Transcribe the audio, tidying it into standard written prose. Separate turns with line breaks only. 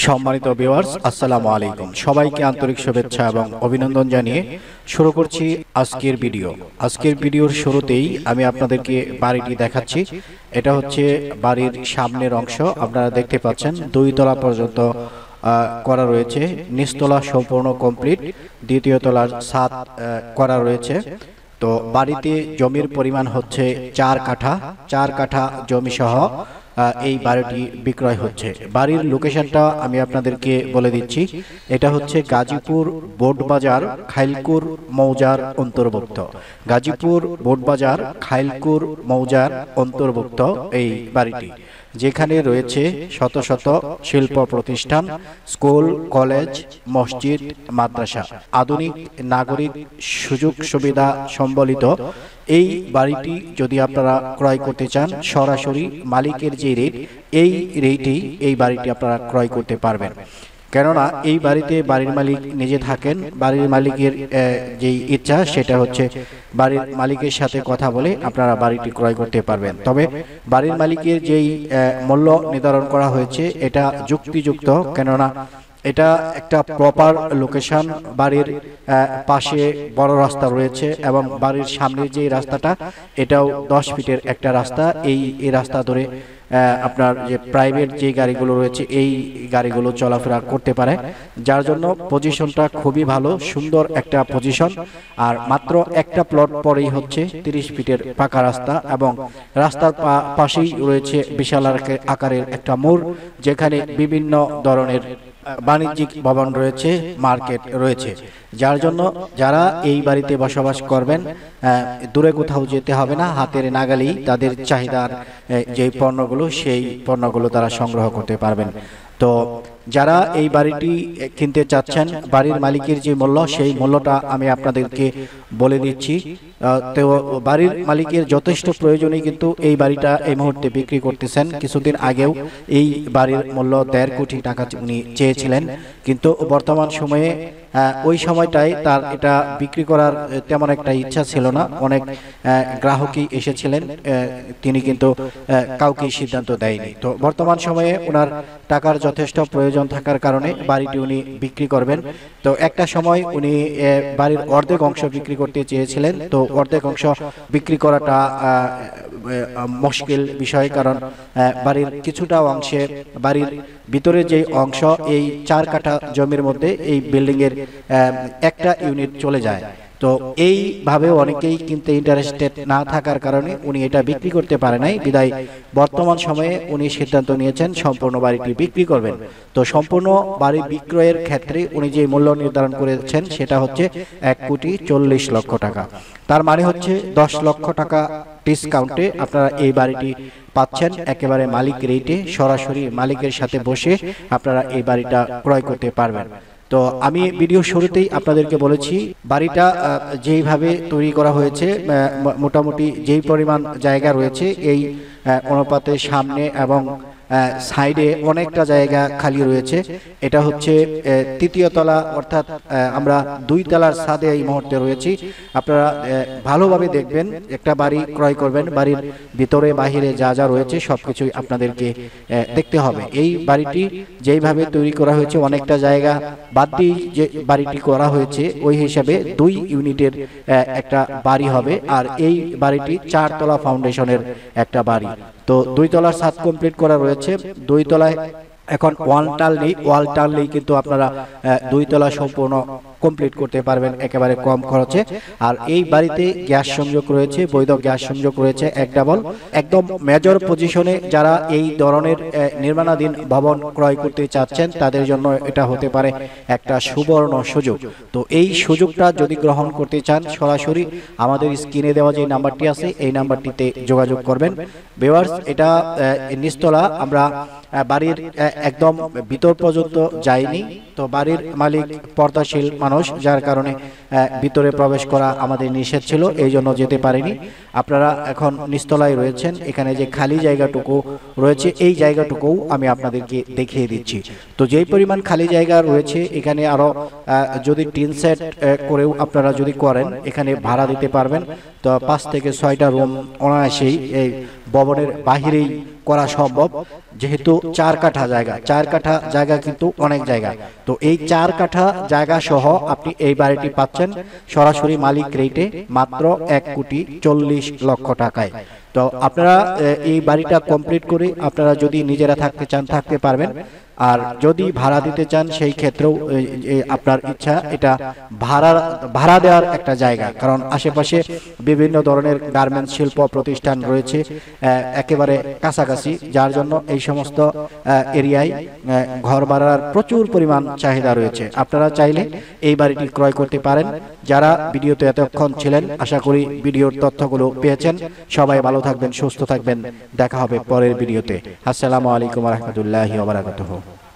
সম্মানিত ভিউয়ার্স, আসসালামু আলাইকুম। সবাইকে আন্তরিক শুভেচ্ছা এবং অভিনন্দন জানিয়ে শুরু করছি আজকের ভিডিও। আজকের ভিডিওর শুরুতেই আমি আপনাদেরকে বাড়িটি দেখাচ্ছি। এটা হচ্ছে বাড়ির সামনের অংশ। আপনারা দেখতে পাচ্ছেন 2 তলা পর্যন্ত করা রয়েছে। নিচতলা সম্পূর্ণ কমপ্লিট, দ্বিতীয় তলার ছাদ করা রয়েছে। তো বাড়িতে জমির পরিমাণ হচ্ছে 4 কাঠা। 4 কাঠা জমি সহ এই বাড়িটি বিক্রয় হচ্ছে। বাড়ির লোকেশনটা আমি আপনাদেরকে বলে দিচ্ছি। এটা হচ্ছে গাজীপুর বোটবাজার খাইলকুর মৌজার অন্তর্ভুক্ত। গাজীপুর বোটবাজার খাইলকুর মৌজার অন্তর্ভুক্ত এই বাড়িটি, যেখানে রয়েছে শত শত শিল্প প্রতিষ্ঠান, স্কুল, কলেজ, মসজিদ, মাদ্রাসা, আধুনিক নাগরিক সুযোগ সুবিধা সম্বলিত এই বাড়িটি যদি আপনারা ক্রয় করতে চান, সরাসরি মালিকের যে রেট, এই রেটেই এই বাড়িটি আপনারা ক্রয় করতে পারবেন। কেননা এই বাড়িতে বাড়ির মালিক নিজে থাকেন। বাড়ির মালিকের যেই ইচ্ছা সেটা হচ্ছে বাড়ির মালিকের সাথে কথা বলে আপনারা বাড়িটি ক্রয় করতে পারবেন। তবে বাড়ির মালিকের যেই মূল্য নির্ধারণ করা হয়েছে এটা যুক্তিযুক্ত, কেননা এটা একটা প্রপার লোকেশন। বাড়ির পাশে বড় রাস্তা রয়েছে এবং বাড়ির সামনের যে রাস্তাটা এটাও 10 ফিটের একটা রাস্তা। এই রাস্তা ধরে আপনার যে প্রাইভেট যে গাড়িগুলো রয়েছে এই গাড়িগুলো চলাফেরা করতে পারে, যার জন্য পজিশনটা খুবই ভালো, সুন্দর একটা পজিশন। আর মাত্র একটা প্লট পরেই হচ্ছে 30 ফিটের পাকা রাস্তা এবং রাস্তার পাশেই রয়েছে বিশাল আকারের একটা মোড়, যেখানে বিভিন্ন ধরনের বাণিজ্যিক ভবন রয়েছে, মার্কেট রয়েছে, যার জন্য যারা এই বাড়িতে বসবাস করবেন দূরে কোথাও যেতে হবে না। হাতের নাগালেই তাদের চাহিদার যে পণ্যগুলো সেই পণ্যগুলো তারা সংগ্রহ করতে পারবেন। তো যারা এই বাড়িটি কিনতে চাচ্ছেন, বাড়ির মালিকের যে মূল্য সেই মূল্যটা আমি আপনাদেরকে বলে দিচ্ছি। তো বাড়ির মালিকের যথেষ্ট প্রয়োজনে কিন্তু এই বাড়িটা এই মুহূর্তে বিক্রি করতেছেন। কিছুদিন আগেও এই বাড়ির মূল্য 1.5 কোটি টাকা উনি চেয়েছিলেন, কিন্তু বর্তমান সময়ে ওই সময়টায় তার এটা বিক্রি করার তেমন একটা ইচ্ছা ছিল না। অনেক গ্রাহকই এসেছিলেন, তিনি কিন্তু কাউকে সিদ্ধান্ত দেয়নি। তো বর্তমান সময়ে ওনার টাকার যথেষ্ট প্রয়োজন থাকার কারণে বাড়িটি উনি বিক্রি করবেন। তো একটা সময় উনি বাড়ির অর্ধেক অংশ বিক্রি করতে চেয়েছিলেন। তো অর্ধেক অংশ বিক্রি করাটা মুশকিল বিষয়, কারণ বাড়ির কিছুটা অংশে বাড়ির ভিতরে যে অংশ এই 4 কাঠা জমির মধ্যে এই বিল্ডিং এর একটা ইউনিট চলে যায়। তো এইভাবে অনেকেই কিনতে ইন্টারেস্টেড না থাকার কারণে উনি এটা বিক্রি করতে পারে নাই। বিদায় বর্তমান সময়ে উনি সিদ্ধান্ত নিয়েছেন সম্পূর্ণ বাড়িটি বিক্রি করবেন। তো সম্পূর্ণ বাড়ি বিক্রয়ের ক্ষেত্রে উনি যে মূল্য নির্ধারণ করেছেন সেটা হচ্ছে 1,40,00,000 টাকা। তার মানে হচ্ছে 10 লক্ষ টাকা ডিসকাউন্টে আপনারা এই বাড়িটি পাচ্ছেন একেবারে মালিক রেটে। সরাসরি মালিকের সাথে বসে আপনারা এই বাড়িটা ক্রয় করতে পারবেন। তো আমি ভিডিও শুরুতেই আপনাদেরকে বলেছি বাড়িটা যেইভাবে তৈরি করা হয়েছে, মোটামুটি যেই পরিমাণ জায়গা রয়েছে এই অনুপাতে সামনে এবং সাইডে অনেকটা জায়গা খালি রয়েছে। এটা হচ্ছে 3য় তলা, অর্থাৎ আমরা 2 তলার ছাদে এই মুহূর্তে রয়েছি। আপনারা ভালোভাবে দেখবেন, একটা বাড়ি ক্রয় করবেন, বাড়ির ভিতরে বাহিরে যা যা রয়েছে সবকিছুই আপনাদেরকে দেখতে হবে। এই বাড়িটি যেইভাবে তৈরি করা হয়েছে অনেকটা জায়গা বাদ দিয়ে যে বাড়িটি করা হয়েছে ওই হিসাবে 2 ইউনিটের একটা বাড়ি হবে। আর এই বাড়িটি 4 তলা ফাউন্ডেশনের একটা বাড়ি। তো 2 তলার ছাদ কমপ্লিট করা রয়েছে। 2 তলায় এখন ওয়াল টানলেই কিন্তু আপনারা 2 তলা সম্পূর্ণ কমপ্লিট করতে পারবেন একেবারে কম খরচে। আর এই বাড়িতে গ্যাস সংযোগ রয়েছে, বৈধ গ্যাস সংযোগ রয়েছে, 1 ডাবল। একদম মেজর পজিশনে যারা এই ধরনের নির্মাণাধীন ভবন ক্রয় করতে চাচ্ছেন তাদের জন্য এটা হতে পারে একটা সুবর্ণ সুযোগ। তো এই সুযোগটা যদি গ্রহণ করতে চান, সরাসরি আমাদের স্ক্রিনে দেওয়া যে নাম্বারটি আছে এই নাম্বারটিতে যোগাযোগ করবেন। ভিউয়ার্স, এটা নিচতলা, আমরা বাড়ির একদম ভিতর পর্যন্ত যাইনি। তো বাড়ির মালিক পর্দাশীল মানুষ, যার কারণে ভিতরে প্রবেশ করা আমাদের নিষেধ ছিল, এই জন্য যেতে পারিনি। আপনারা এখন নিচতলায় রয়েছেন। এখানে যে খালি জায়গাটুকু রয়েছে এই জায়গাটুকুও আমি আপনাদেরকে দেখিয়ে দিচ্ছি। তো যেই পরিমাণ খালি জায়গা রয়েছে এখানে আরো যদি টিন সেট করেও আপনারা যদি করেন এখানে ভাড়া দিতে পারবেন। তো 5 থেকে 6টা রুম অনায়াসেই এই ভবনের বাহিরেই করা সম্ভব, যেহেতু 4 কাঠা জায়গা, 4 কাঠা জায়গা কিন্তু অনেক জায়গা, তো এই 4 কাঠা জায়গা সহ আপনি এই বাড়িটি পাচ্ছেন সরাসরি মালিক রেটে মাত্র 1,40,00,000 টাকায়। তো আপনারা এই বাড়িটা কমপ্লিট করে আপনারা যদি নিজেরা থাকতে চান থাকতে পারবেন, আর যদি ভাড়া দিতে চান সেই ক্ষেত্রেও আপনার ইচ্ছা। এটা ভাড়া দেওয়ার একটা জায়গা, কারণ আশেপাশে বিভিন্ন ধরনের গার্মেন্টস শিল্প প্রতিষ্ঠান রয়েছে একেবারে কাছাকাছি, যার জন্য এই সমস্ত এরিয়ায় ঘর ভাড়ার প্রচুর পরিমাণ চাহিদা রয়েছে। আপনারা চাইলে এই বাড়িটি ক্রয় করতে পারেন। যারা ভিডিওতে এতক্ষণ ছিলেন, আশা করি ভিডিওর তথ্যগুলো পেয়েছেন। সবাই ভালো থাকবেন, সুস্থ থাকবেন। দেখা হবে পরের ভিডিওতে। আসসালামু আলাইকুম ওয়া রাহমাতুল্লাহি ওয়া বারাকাতুহু।